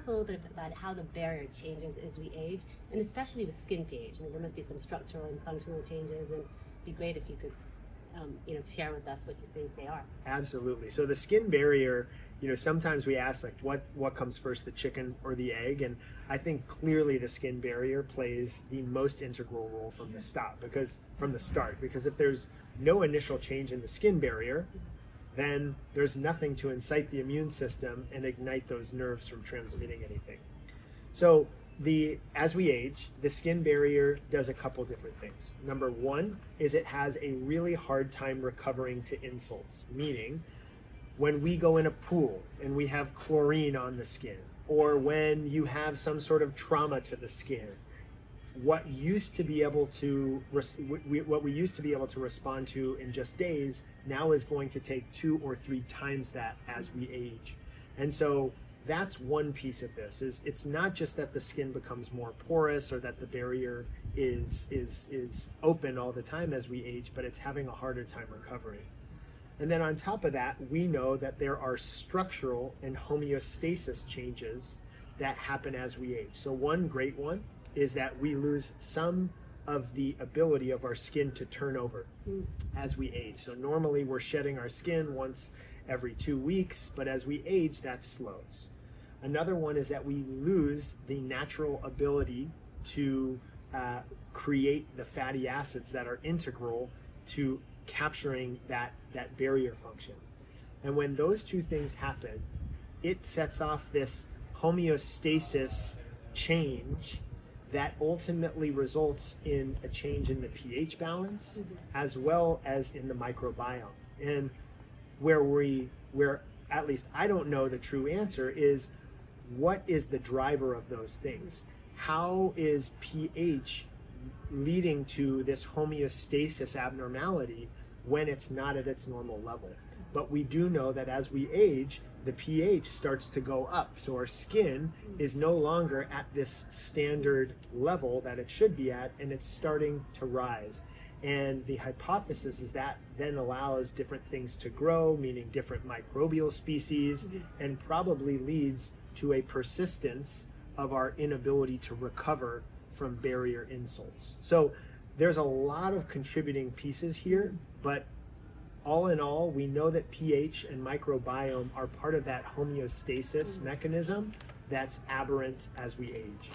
talk a little bit about how the barrier changes as we age, and especially with skin pH? There must be some structural and functional changes, and it'd be great if you could share with us what you think they are. Absolutely. So the skin barrier, sometimes we ask like what comes first, the chicken or the egg? And I think clearly the skin barrier plays the most integral role from the start, because if there's no initial change in the skin barrier, then there's nothing to incite the immune system and ignite those nerves from transmitting anything. So as we age, the skin barrier does a couple different things. Number one is it has a really hard time recovering to insults, meaning when we go in a pool and we have chlorine on the skin, or when you have some sort of trauma to the skin, what we used to be able to respond to in just days now is going to take 2 or 3 times that as we age. And so that's one piece of this. It's not just that the skin becomes more porous or that the barrier is open all the time as we age, but it's having a harder time recovering. And then on top of that, we know that there are structural and homeostasis changes that happen as we age. So one great one is that we lose some of the ability of our skin to turn over as we age. So normally we're shedding our skin once every 2 weeks, but as we age, that slows. Another one is that we lose the natural ability to create the fatty acids that are integral to capturing that barrier function. And when those two things happen, it sets off this homeostasis change that ultimately results in a change in the pH balance as well as in the microbiome. And where at least I don't know the true answer is, what is the driver of those things? How is pH leading to this homeostasis abnormality when it's not at its normal level? But we do know that as we age, the pH starts to go up. So our skin is no longer at this standard level that it should be at, and it's starting to rise. And the hypothesis is that then allows different things to grow, meaning different microbial species, and probably leads to a persistence of our inability to recover from barrier insults. So there's a lot of contributing pieces here, but all in all, we know that pH and microbiome are part of that homeostasis mechanism that's aberrant as we age.